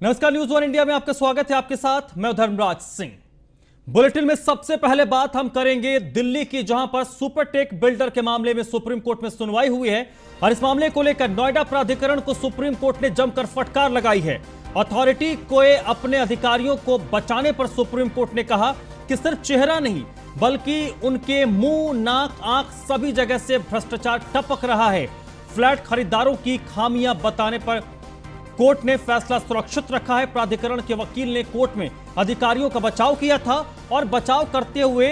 नमस्कार, news one India में आपका स्वागत है। आपके साथ मैं धर्मराज सिंह। बुलेटिन में सबसे पहले बात हम करेंगे दिल्ली की, जहां पर सुपरटेक बिल्डर के मामले में सुप्रीम कोर्ट में सुनवाई हुई है और इस मामले को लेकर नोएडा प्राधिकरण को सुप्रीम कोर्ट ने जमकर फटकार लगाई है। अथॉरिटी को अपने अधिकारियों को बचाने पर सुप्रीम कोर्ट ने कहा कि सिर्फ चेहरा नहीं बल्कि उनके मुंह, नाक, आंख सभी जगह से भ्रष्टाचार टपक रहा है। फ्लैट खरीदारों की खामियां बताने पर कोर्ट ने फैसला सुरक्षित रखा है। प्राधिकरण के वकील ने कोर्ट में अधिकारियों का बचाव किया था और बचाव करते हुए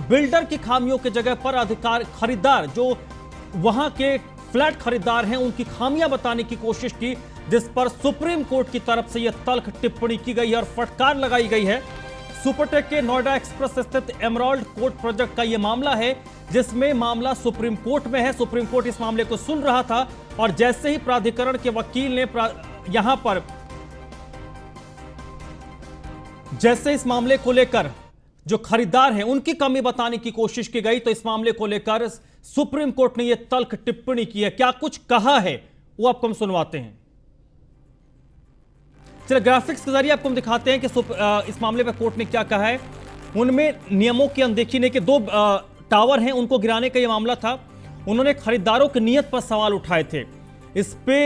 बिल्डर की खामियों की जगह पर खरीदार जो वहां के फ्लैट खरीदार हैं उनकी खामियां बताने की कोशिश की, जिस पर सुप्रीम कोर्ट की तरफ से यह तल्ख टिप्पणी की गई है और फटकार लगाई गई है। सुपरटेक के नोएडा एक्सप्रेस स्थित एमराल्ड कोर्ट प्रोजेक्ट का यह मामला है, जिसमें मामला सुप्रीम कोर्ट में है। सुप्रीम कोर्ट इस मामले को सुन रहा था और जैसे ही प्राधिकरण के वकील ने यहां पर जैसे इस मामले को लेकर जो खरीदार हैं उनकी कमी बताने की कोशिश की गई, तो इस मामले को लेकर सुप्रीम कोर्ट ने यह तल्ख टिप्पणी की है। क्या कुछ कहा है वो आपको हम सुनवाते हैं। चलिए ग्राफिक्स के जरिए आपको हम दिखाते हैं कि इस मामले पर कोर्ट ने क्या कहा है। उनमें नियमों की अनदेखी ने कि दो टावर हैं उनको गिराने का यह मामला था। उन्होंने खरीदारों की नीयत पर सवाल उठाए थे। इस पे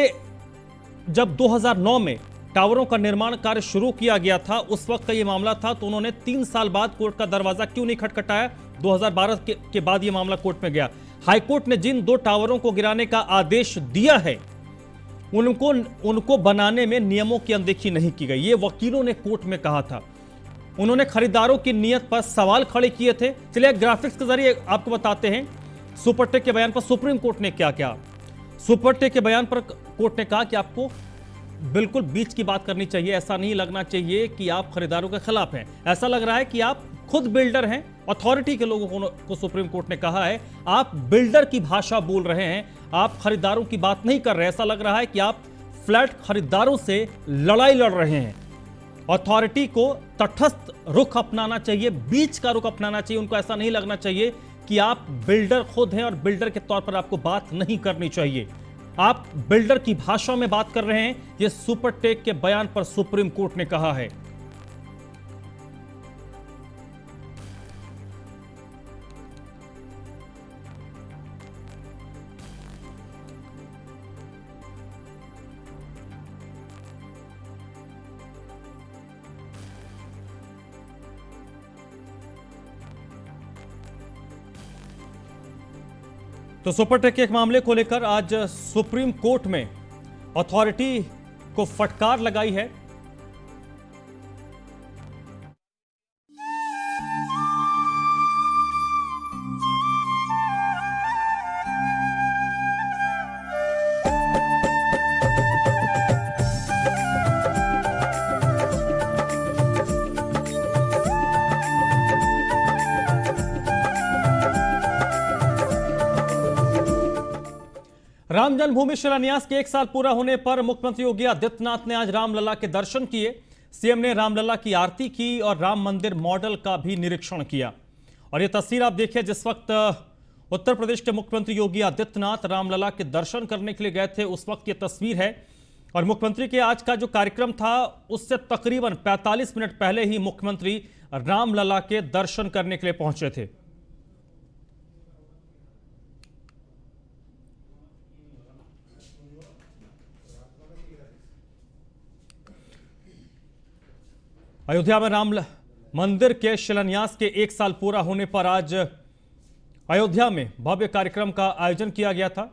जब 2009 में टावरों का निर्माण कार्य शुरू किया गया था, उस वक्त का यह मामला था, तो उन्होंने 3 साल बाद कोर्ट का दरवाजा क्यों नहीं खटखटाया। 2012 के बाद यह मामला कोर्ट में गया। हाईकोर्ट ने जिन 2 टावरों को गिराने का आदेश दिया है उनको बनाने में नियमों की अनदेखी नहीं की गई, ये वकीलों ने कोर्ट में कहा था। उन्होंने खरीदारों की नीयत पर सवाल खड़े किए थे। चलिए ग्राफिक्स के जरिए आपको बताते हैं सुपरटेक के बयान पर सुप्रीम कोर्ट ने क्या क्या। सुपरटेक के बयान पर कोर्ट ने कहा कि आपको बिल्कुल बीच की बात करनी चाहिए। ऐसा नहीं लगना चाहिए कि आप खरीदारों के खिलाफ हैं, ऐसा लग रहा है कि आप खुद बिल्डर हैं। अथॉरिटी के लोगों को सुप्रीम कोर्ट ने कहा है आप बिल्डर की भाषा बोल रहे हैं, आप खरीदारों की बात नहीं कर रहे। ऐसा लग रहा है कि आप फ्लैट खरीदारों से लड़ाई लड़ रहे हैं। अथॉरिटी को तटस्थ रुख अपनाना चाहिए, बीच का रुख अपनाना चाहिए। उनको ऐसा नहीं लगना चाहिए कि आप बिल्डर खुद हैं और बिल्डर के तौर पर आपको बात नहीं करनी चाहिए। आप बिल्डर की भाषा में बात कर रहे हैं, यह सुपरटेक के बयान पर सुप्रीम कोर्ट ने कहा है। तो सुपरटेक के एक मामले को लेकर आज सुप्रीम कोर्ट में अथॉरिटी को फटकार लगाई है। राम जन्मभूमि शिलान्यास के 1 साल पूरा होने पर मुख्यमंत्री योगी आदित्यनाथ ने आज रामलला के दर्शन किए। सीएम ने रामलला की आरती की और राम मंदिर मॉडल का भी निरीक्षण किया। और यह तस्वीर आप देखिए, जिस वक्त उत्तर प्रदेश के मुख्यमंत्री योगी आदित्यनाथ रामलला के दर्शन करने के लिए गए थे, उस वक्त यह तस्वीर है। और मुख्यमंत्री के आज का जो कार्यक्रम था उससे तकरीबन 45 मिनट पहले ही मुख्यमंत्री रामलला के दर्शन करने के लिए पहुंचे थे। अयोध्या में राम मंदिर के शिलान्यास के 1 साल पूरा होने पर आज अयोध्या में भव्य कार्यक्रम का आयोजन किया गया था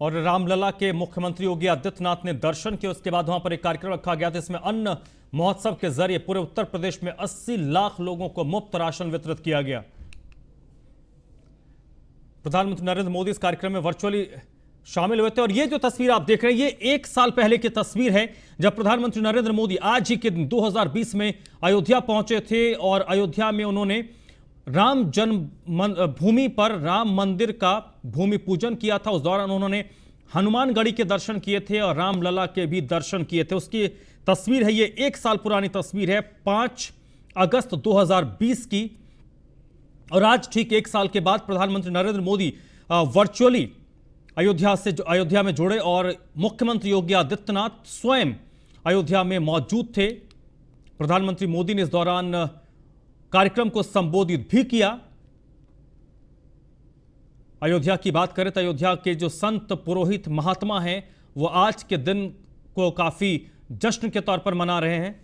और रामलला के मुख्यमंत्री योगी आदित्यनाथ ने दर्शन किए। उसके बाद वहां पर एक कार्यक्रम रखा गया था, इसमें अन्न महोत्सव के जरिए पूरे उत्तर प्रदेश में 80 लाख लोगों को मुफ्त राशन वितरित किया गया। प्रधानमंत्री नरेंद्र मोदी इस कार्यक्रम में वर्चुअली शामिल हुए थे। और ये जो तस्वीर आप देख रहे हैं, ये 1 साल पहले की तस्वीर है, जब प्रधानमंत्री नरेंद्र मोदी आज ही के दिन 2020 में अयोध्या पहुंचे थे और अयोध्या में उन्होंने राम जन्म भूमि पर राम मंदिर का भूमि पूजन किया था। उस दौरान उन्होंने हनुमानगढ़ी के दर्शन किए थे और रामलला के भी दर्शन किए थे। उसकी तस्वीर है, ये 1 साल पुरानी तस्वीर है, 5 अगस्त 2020 की। और आज ठीक 1 साल के बाद प्रधानमंत्री नरेंद्र मोदी वर्चुअली अयोध्या में जुड़े और मुख्यमंत्री योगी आदित्यनाथ स्वयं अयोध्या में मौजूद थे। प्रधानमंत्री मोदी ने इस दौरान कार्यक्रम को संबोधित भी किया। अयोध्या की बात करें तो अयोध्या के जो संत पुरोहित महात्मा हैं वो आज के दिन को काफी जश्न के तौर पर मना रहे हैं।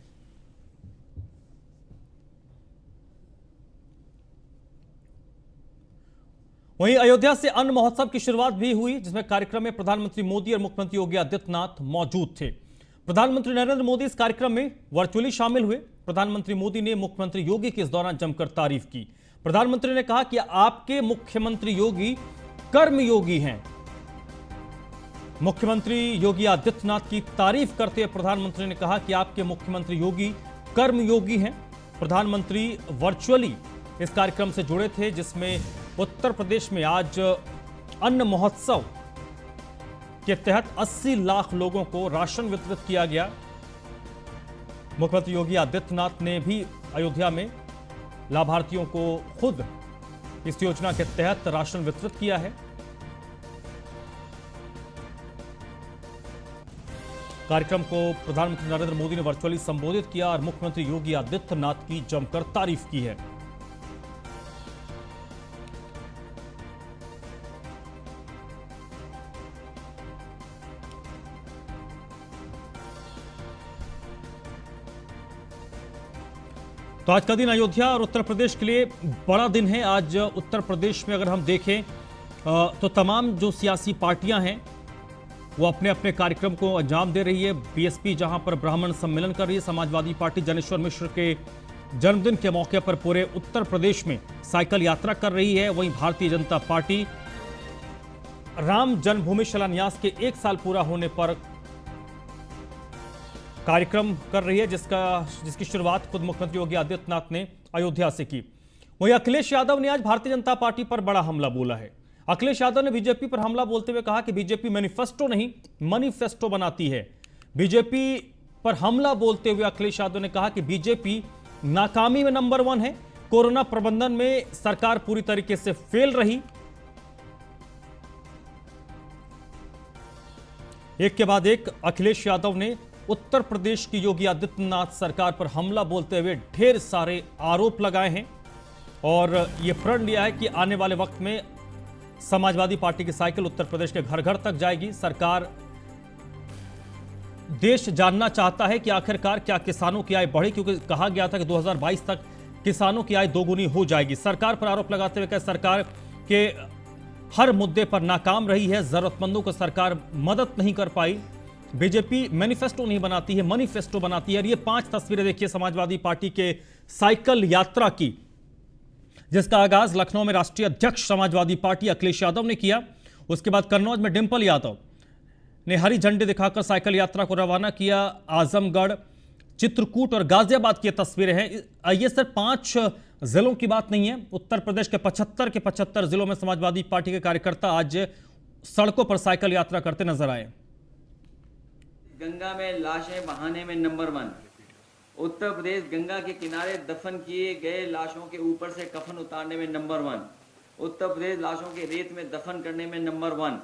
वहीं अयोध्या से अन्न महोत्सव की शुरुआत भी हुई, जिसमें कार्यक्रम में प्रधानमंत्री मोदी और मुख्यमंत्री योगी आदित्यनाथ मौजूद थे। प्रधानमंत्री नरेंद्र मोदी इस कार्यक्रम में वर्चुअली शामिल हुए। प्रधानमंत्री मोदी ने मुख्यमंत्री योगी की इस दौरान जमकर तारीफ की। प्रधानमंत्री ने कहा कि आपके मुख्यमंत्री योगी कर्मयोगी हैं। मुख्यमंत्री योगी आदित्यनाथ की तारीफ करते हुए प्रधानमंत्री ने कहा कि आपके मुख्यमंत्री योगी कर्मयोगी हैं। प्रधानमंत्री वर्चुअली इस कार्यक्रम से जुड़े थे, जिसमें उत्तर प्रदेश में आज अन्न महोत्सव के तहत 80 लाख लोगों को राशन वितरित किया गया। मुख्यमंत्री योगी आदित्यनाथ ने भी अयोध्या में लाभार्थियों को खुद इस योजना के तहत राशन वितरित किया है। कार्यक्रम को प्रधानमंत्री नरेंद्र मोदी ने वर्चुअली संबोधित किया और मुख्यमंत्री योगी आदित्यनाथ की जमकर तारीफ की है। तो आज का दिन अयोध्या और उत्तर प्रदेश के लिए बड़ा दिन है। आज उत्तर प्रदेश में अगर हम देखें तो तमाम जो सियासी पार्टियां हैं वो अपने अपने कार्यक्रम को अंजाम दे रही है। बीएसपी जहां पर ब्राह्मण सम्मेलन कर रही है, समाजवादी पार्टी जनेश्वर मिश्र के जन्मदिन के मौके पर पूरे उत्तर प्रदेश में साइकिल यात्रा कर रही है। वहीं भारतीय जनता पार्टी राम जन्मभूमि शिलान्यास के 1 साल पूरा होने पर कार्यक्रम कर रही है, जिसकी शुरुआत खुद मुख्यमंत्री योगी आदित्यनाथ ने अयोध्या से की। वहीं अखिलेश यादव ने आज भारतीय जनता पार्टी पर बड़ा हमला बोला है। अखिलेश यादव ने बीजेपी पर हमला बोलते हुए कहा कि बीजेपी मैनिफेस्टो नहीं मनीफेस्टो बनाती है। बीजेपी पर हमला बोलते हुए अखिलेश यादव ने कहा कि बीजेपी नाकामी में नंबर 1 है। कोरोना प्रबंधन में सरकार पूरी तरीके से फेल रही। एक के बाद एक अखिलेश यादव ने उत्तर प्रदेश की योगी आदित्यनाथ सरकार पर हमला बोलते हुए ढेर सारे आरोप लगाए हैं और यह प्रण लिया है कि आने वाले वक्त में समाजवादी पार्टी की साइकिल उत्तर प्रदेश के घर घर तक जाएगी। सरकार देश जानना चाहता है कि आखिरकार क्या किसानों की आय बढ़ी, क्योंकि कहा गया था कि 2022 तक किसानों की आय दोगुनी हो जाएगी। सरकार पर आरोप लगाते हुए कहा सरकार के हर मुद्दे पर नाकाम रही है, जरूरतमंदों को सरकार मदद नहीं कर पाई। बीजेपी मैनिफेस्टो नहीं बनाती है मनीफेस्टो बनाती है। और ये 5 तस्वीरें देखिए समाजवादी पार्टी के साइकिल यात्रा की, जिसका आगाज लखनऊ में राष्ट्रीय अध्यक्ष समाजवादी पार्टी अखिलेश यादव ने किया। उसके बाद कन्नौज में डिंपल यादव ने हरी झंडी दिखाकर साइकिल यात्रा को रवाना किया। आजमगढ़, चित्रकूट और गाजियाबाद की तस्वीरें हैं। ये सिर्फ 5 जिलों की बात नहीं है। उत्तर प्रदेश के 75 के 75 जिलों में समाजवादी पार्टी के कार्यकर्ता आज सड़कों पर साइकिल यात्रा करते नजर आए। गंगा में लाशें बहाने में नंबर 1। उत्तर प्रदेश गंगा के किनारे दफन किए गए लाशों के ऊपर से कफन उतारने में नंबर 1। उत्तर प्रदेश लाशों के रेत में दफन करने में नंबर 1।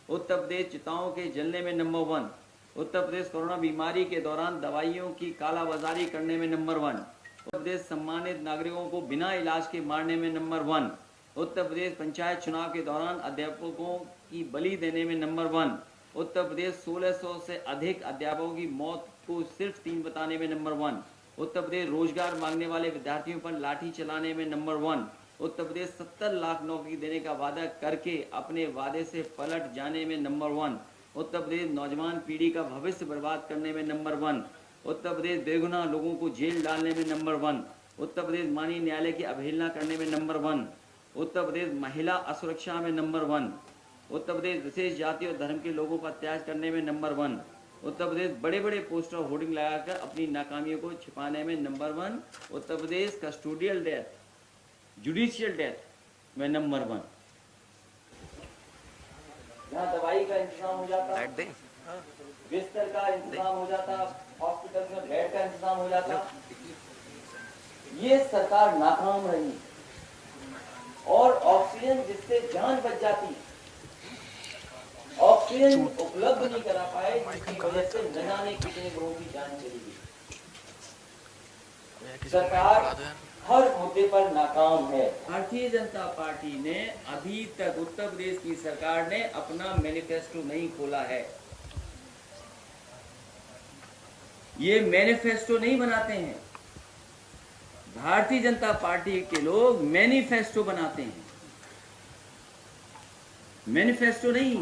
उत्तर प्रदेश चिताओं के जलने में नंबर 1। उत्तर प्रदेश कोरोना बीमारी के दौरान दवाइयों की कालाबाजारी करने में नंबर 1। उत्तर प्रदेश सम्मानित नागरिकों को बिना इलाज के मारने में नंबर 1। उत्तर प्रदेश पंचायत चुनाव के दौरान अध्यापकों की बलि देने में नंबर 1। उत्तर प्रदेश 1600 से अधिक अध्यापकों की मौत को सिर्फ 3 बताने में नंबर 1। उत्तर प्रदेश रोजगार मांगने वाले विद्यार्थियों पर लाठी चलाने में नंबर 1। उत्तर प्रदेश 70 लाख नौकरी देने का वादा करके अपने वादे से पलट जाने में नंबर 1। उत्तर प्रदेश नौजवान पीढ़ी का भविष्य बर्बाद करने में नंबर 1। उत्तर प्रदेश बेगुनाह लोगों को जेल डालने में नंबर 1। उत्तर प्रदेश माननीय न्यायालय की अवहेलना करने में नंबर 1। उत्तर प्रदेश महिला असुरक्षा में नंबर 1। उत्तर प्रदेश विशेष जाति और धर्म के लोगों पर अत्याचार करने में नंबर 1। उत्तर प्रदेश बड़े बड़े पोस्टर होर्डिंग लगाकर अपनी नाकामियों को छिपाने में number 1। Uttar Pradesh custodial death, judicial death में नंबर 1। जहाँ दवाई का इंतजाम हो जाता, बिस्तर का इंतजाम हो जाता, हॉस्पिटल में बेड का इंतजाम हो जाता, ये सरकार नाकाम रही। और ऑक्सीजन जिससे जान बच जाती ऑक्सीजन उपलब्ध नहीं करा पाए, जिसकी वजह से न जाने कितने लोगों की जान चली गई। सरकार हर मुद्दे पर नाकाम है। भारतीय जनता पार्टी ने अभी तक उत्तर प्रदेश की सरकार ने अपना मैनिफेस्टो नहीं खोला है। ये मैनिफेस्टो नहीं बनाते हैं, भारतीय जनता पार्टी के लोग मैनिफेस्टो बनाते हैं। मैनिफेस्टो नहीं,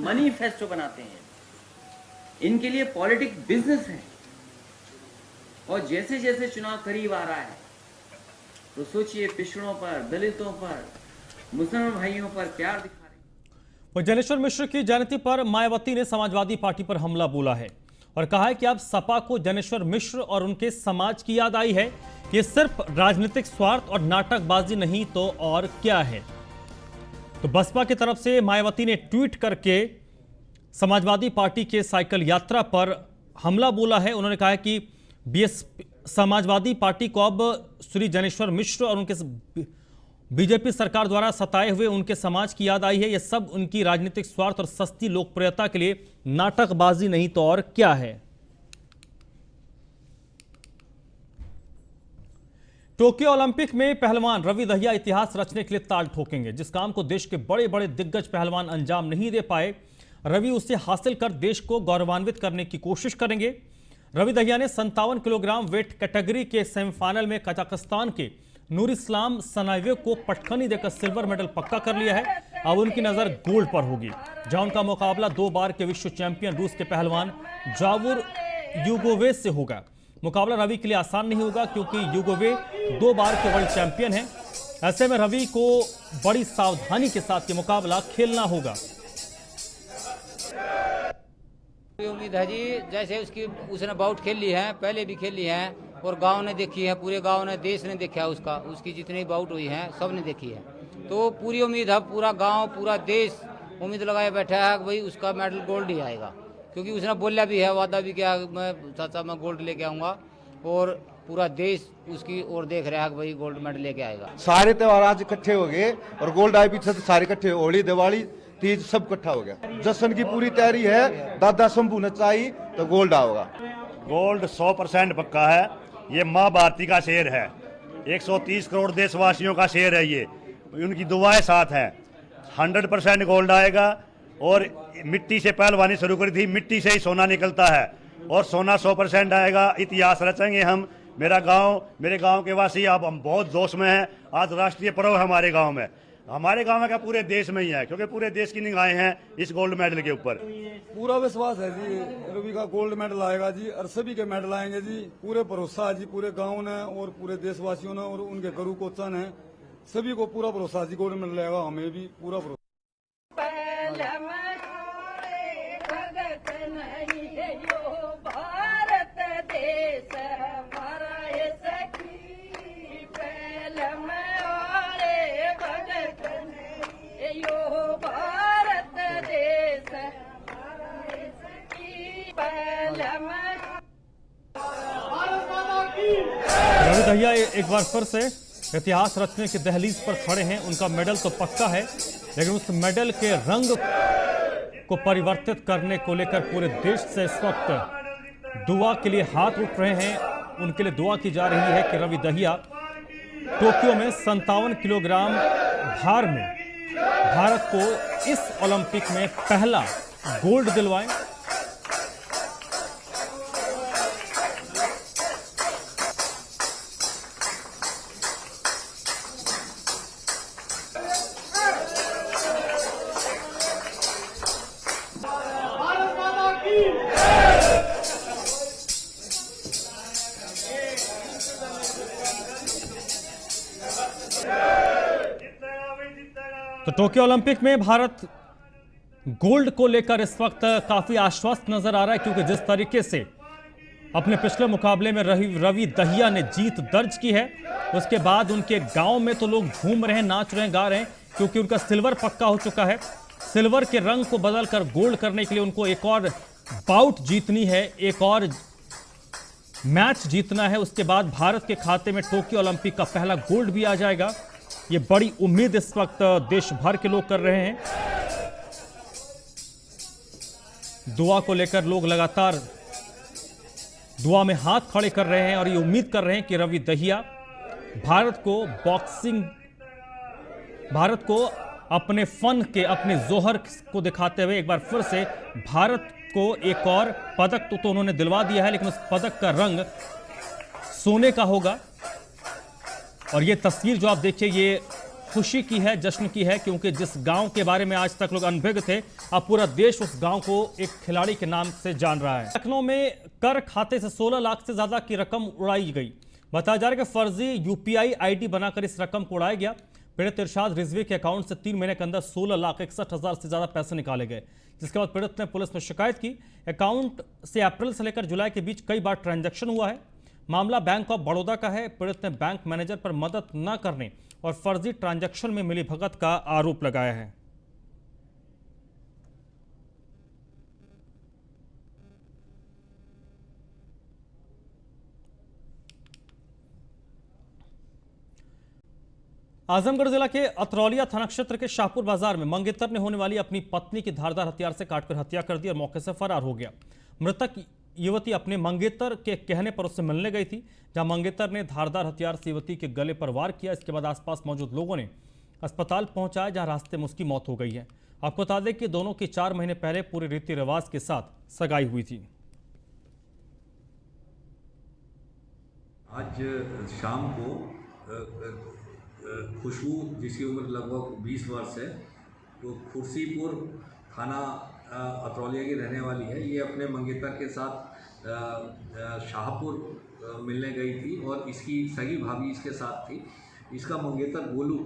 मनीफेस्टो बनाते हैं। इनके लिए पॉलिटिक्स बिजनेस है। और जैसे जैसे चुनाव करीब आ रहा है तो सोचिए, पिछड़ों पर, दलितों पर, मुसलमान भाइयों पर प्यार दिखा रहे हैं। वह जनेश्वर मिश्र की जयंती पर मायावती ने समाजवादी पार्टी पर हमला बोला है और कहा है कि अब सपा को जनेश्वर मिश्र और उनके समाज की याद आई है। ये सिर्फ राजनीतिक स्वार्थ और नाटकबाजी नहीं तो और क्या है। तो बसपा की तरफ से मायावती ने ट्वीट करके समाजवादी पार्टी के साइकिल यात्रा पर हमला बोला है। उन्होंने कहा है कि समाजवादी पार्टी को अब श्री जनेश्वर मिश्र और उनके बीजेपी सरकार द्वारा सताए हुए उनके समाज की याद आई है। यह सब उनकी राजनीतिक स्वार्थ और सस्ती लोकप्रियता के लिए नाटकबाजी नहीं तो और क्या है। टोक्यो ओलंपिक में पहलवान रवि दहिया इतिहास रचने के लिए ताल ठोकेंगे। जिस काम को देश के बड़े बड़े दिग्गज पहलवान अंजाम नहीं दे पाए, रवि उसे हासिल कर देश को गौरवान्वित करने की कोशिश करेंगे। रवि दहिया ने 57 किलोग्राम वेट कैटेगरी के सेमीफाइनल में कजाकिस्तान के नूरिस्लाम सनाइवे को पटखनी देकर सिल्वर मेडल पक्का कर लिया है। अब उनकी नजर गोल्ड पर होगी, जहां उनका मुकाबला 2 बार के विश्व चैंपियन रूस के पहलवान जावुर यूगोवे से होगा। मुकाबला रवि के लिए आसान नहीं होगा क्योंकि यूगोवे 2 बार के वर्ल्ड चैंपियन हैं। ऐसे में रवि को बड़ी सावधानी के साथ ये मुकाबला खेलना होगा। उम्मीद है जी, जैसे उसने बाउट खेल ली है, पहले भी खेल ली है और गांव ने देखी है, पूरे गांव ने, देश ने देखा है उसकी जितनी बाउट हुई है सब ने देखी है। तो पूरी उम्मीद है, पूरा गांव, पूरा देश उम्मीद लगाए बैठा है कि भाई उसका मेडल गोल्ड ही आएगा, क्योंकि उसने बोला भी है, वादा भी किया, मैं चाचा मैं गोल्ड लेके आऊँगा। और पूरा देश उसकी ओर देख रहा है कि भाई गोल्ड मेडल लेके आएगा। सारे त्यौहार आज इकट्ठे हो गए और गोल्ड आए पीछे से सारे इकट्ठे, होली, दिवाली, तीज सब इकट्ठा हो गया। जश्न की पूरी तैयारी है, दादा शंभू नचाई तो गोल्ड आओगा। गोल्ड 100% पक्का है। ये माँ भारती का शेर है, 130 करोड़ देशवासियों का शेर है ये, उनकी दुआएं साथ हैं। 100% गोल्ड आएगा। और मिट्टी से पहलवानी शुरू करी थी, मिट्टी से ही सोना निकलता है और सोना 100% आएगा। इतिहास रचेंगे हम। मेरा गांव, मेरे गांव के वासी, अब हम बहुत जोश में हैं। आज राष्ट्रीय पर्व है हमारे गांव में, हमारे गांव में क्या पूरे देश में ही है, क्योंकि पूरे देश की निगाहें हैं इस गोल्ड मेडल के ऊपर। पूरा विश्वास है जी, रवि का गोल्ड मेडल आएगा जी, और सभी के मेडल आएंगे जी। पूरे भरोसा है जी, पूरे गांव ने और पूरे देशवासियों ने और उनके गुरु कोचन है, सभी को पूरा भरोसा जी, गोल्ड मेडल आएगा। हमें भी पूरा भरोसा। रवि दहिया एक बार फिर से इतिहास रचने की दहलीज पर खड़े हैं। उनका मेडल तो पक्का है, लेकिन उस मेडल के रंग को परिवर्तित करने को लेकर पूरे देश से इस वक्त दुआ के लिए हाथ उठ रहे हैं। उनके लिए दुआ की जा रही है कि रवि दहिया टोक्यो में 57 किलोग्राम भार में भारत को इस ओलंपिक में पहला गोल्ड दिलवाएं। तो टोक्यो ओलंपिक में भारत गोल्ड को लेकर इस वक्त काफी आश्वस्त नजर आ रहा है, क्योंकि जिस तरीके से अपने पिछले मुकाबले में रवि दहिया ने जीत दर्ज की है, उसके बाद उनके गांव में तो लोग झूम रहे हैं, नाच रहे हैं, गा रहे हैं, क्योंकि उनका सिल्वर पक्का हो चुका है। सिल्वर के रंग को बदलकर गोल्ड करने के लिए उनको एक और बाउट जीतनी है, एक और मैच जीतना है। उसके बाद भारत के खाते में टोक्यो ओलंपिक का पहला गोल्ड भी आ जाएगा। ये बड़ी उम्मीद इस वक्त देश भर के लोग कर रहे हैं। दुआ को लेकर लोग लगातार दुआ में हाथ खड़े कर रहे हैं और ये उम्मीद कर रहे हैं कि रवि दहिया भारत को अपने फन के, अपने जोहर को दिखाते हुए एक बार फिर से भारत को एक और पदक तो उन्होंने दिलवा दिया है, लेकिन उस पदक का रंग सोने का होगा। और ये तस्वीर जो आप देखिए, ये खुशी की है, जश्न की है, क्योंकि जिस गांव के बारे में आज तक लोग अनभिज्ञ थे, अब पूरा देश उस गांव को एक खिलाड़ी के नाम से जान रहा है। लखनऊ में कर खाते से 16 लाख से ज्यादा की रकम उड़ाई गई। बताया जा रहा है कि फर्जी यूपीआई आईडी बनाकर इस रकम को उड़ाया गया। पीड़ित इरशाद रिजवी के अकाउंट से 3 महीने के अंदर 16,61,000 से ज्यादा पैसे निकाले गए, जिसके बाद पीड़ित ने पुलिस में शिकायत की। अकाउंट से अप्रैल से लेकर जुलाई के बीच कई बार ट्रांजैक्शन हुआ है। मामला बैंक ऑफ बड़ौदा का है। पीड़ित ने बैंक मैनेजर पर मदद न करने और फर्जी ट्रांजैक्शन में मिली भगत का आरोप लगाया है। आजमगढ़ जिला के अतरौलिया थाना क्षेत्र के शाहपुर बाजार में मंगेतर ने होने वाली अपनी पत्नी की धारदार हथियार से काटकर हत्या कर दी और मौके से फरार हो गया। मृतक युवती अपने मंगेतर के कहने पर उससे मिलने गई थी, जहां मंगेतर ने धारदार हथियार से युवती के गले पर वार किया। इसके बाद आसपास मौजूद लोगों ने अस्पताल पहुंचाया, जहां रास्ते में उसकी मौत हो गई है। आपको बता दें कि दोनों की 4 महीने पहले पूरे रीति रिवाज के साथ सगाई हुई थी। आज शाम को खुशबू, जिसकी उम्र लगभग 20 वर्ष है, वो खुर्सीपुर थाना अतरौलिया की रहने वाली है। ये अपने मंगेतर के साथ शाहपुर मिलने गई थी और इसकी सगी भाभी इसके साथ थी। इसका मंगेतर गोलू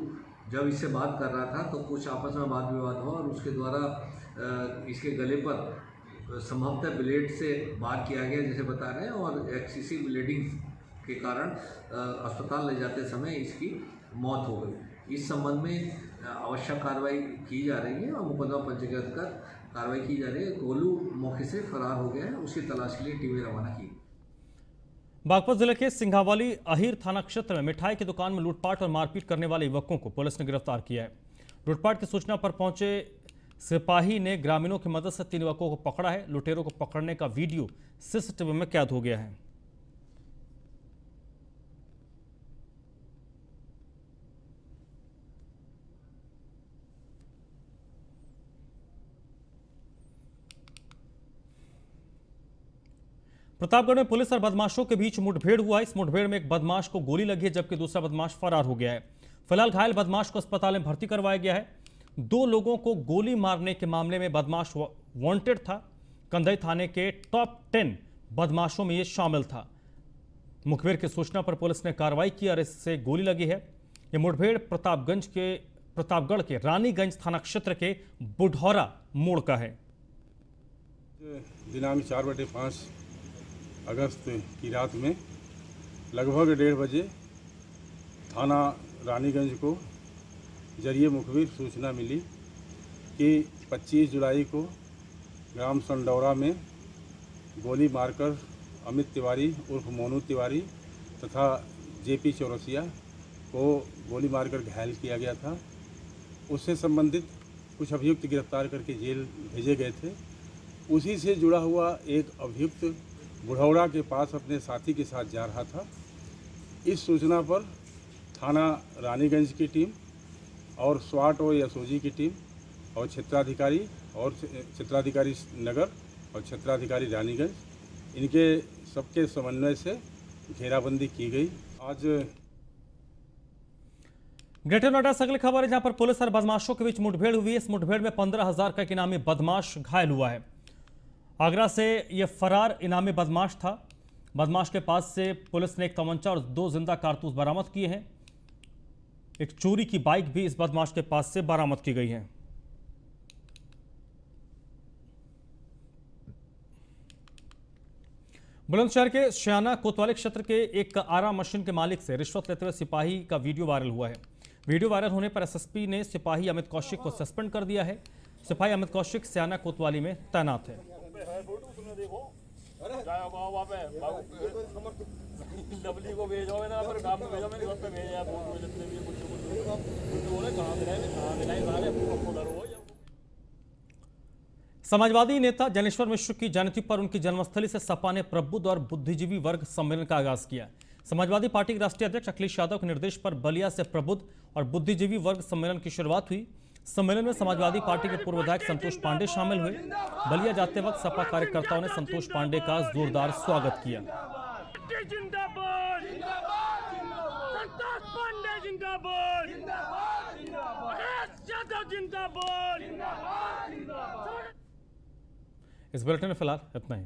जब इससे बात कर रहा था तो कुछ आपस में वाद विवाद हुआ और उसके द्वारा इसके गले पर संभवतः ब्लेड से वार किया गया, जैसे बता रहे हैं, और एक्सेसिव ब्लीडिंग के कारण अस्पताल ले जाते समय इसकी मौत हो गई। इस संबंध में आवश्यक कार्रवाई की जा रही है और मुकदमा पंजीकृत कर कार्रवाई की जा रही है। गोलू मौके से फरार हो गया है, उसकी तलाश के लिए टीमें रवाना की। बागपत जिले के सिंघावाली अहीर थाना क्षेत्र में मिठाई की दुकान में लूटपाट और मारपीट करने वाले युवकों को पुलिस ने गिरफ्तार किया है। लूटपाट की सूचना पर पहुंचे सिपाही ने ग्रामीणों की मदद से 3 युवकों को पकड़ा है। लुटेरों को पकड़ने का वीडियो सीसीटीवी में कैद हो गया है। प्रतापगढ़ में पुलिस और बदमाशों के बीच मुठभेड़ हुआ। इस मुठभेड़ में एक बदमाश को गोली लगी है, जबकि दूसरा बदमाश फरार हो गया है। फिलहाल घायल बदमाश को अस्पताल में भर्ती करवाया गया है। 2 लोगों को गोली मारने के मामले में बदमाश वांटेड था। कंधई थाने के टॉप 10 बदमाशों में यह शामिल था। मुखबिर की सूचना पर पुलिस ने कार्रवाई की और इससे गोली लगी है। यह मुठभेड़ प्रतापगढ़ के रानीगंज थाना क्षेत्र के बुढ़ौरा मोड़ का है। दिनांक 4/5 अगस्त की रात में लगभग 1:30 बजे थाना रानीगंज को जरिए मुखबिर सूचना मिली कि 25 जुलाई को ग्राम संडौरा में गोली मारकर अमित तिवारी उर्फ मोनू तिवारी तथा जेपी चौरसिया को गोली मारकर घायल किया गया था। उससे संबंधित कुछ अभियुक्त गिरफ्तार करके जेल भेजे गए थे। उसी से जुड़ा हुआ एक अभियुक्त बुढ़ौरा के पास अपने साथी के साथ जा रहा था। इस सूचना पर थाना रानीगंज की टीम और स्वाट और एसओजी की टीम और क्षेत्राधिकारी नगर और क्षेत्राधिकारी रानीगंज, इनके सबके समन्वय से घेराबंदी की गई। आज ग्रेटर नोएडा से अगली खबर है, जहां पर पुलिस और बदमाशों के बीच मुठभेड़ हुई है। इस मुठभेड़ में 15,000 का एक इनामी बदमाश घायल हुआ है। आगरा से यह फरार इनामी बदमाश था। बदमाश के पास से पुलिस ने एक तमंचा और 2 जिंदा कारतूस बरामद किए हैं। एक चोरी की बाइक भी इस बदमाश के पास से बरामद की गई है। बुलंदशहर के श्याना कोतवाली क्षेत्र के एक आरा मशीन के मालिक से रिश्वत लेते हुए सिपाही का वीडियो वायरल हुआ है। वीडियो वायरल होने पर एसएसपी ने सिपाही अमित कौशिक को सस्पेंड कर दिया है। सिपाही अमित कौशिक श्याना कोतवाली में तैनात है। समाजवादी नेता ज्ञानेश्वर मिश्र की जयंती पर उनकी जन्मस्थली से सपा ने प्रबुद्ध और बुद्धिजीवी वर्ग सम्मेलन का आगाज किया। समाजवादी पार्टी के राष्ट्रीय अध्यक्ष अखिलेश यादव के निर्देश पर बलिया से प्रबुद्ध और बुद्धिजीवी वर्ग सम्मेलन की शुरुआत हुई। सम्मेलन में समाजवादी पार्टी के पूर्व विधायक संतोष पांडे शामिल हुए। बलिया जाते वक्त सपा कार्यकर्ताओं ने संतोष पांडे का जोरदार स्वागत किया। इस बुलेटिन में फिलहाल इतना ही।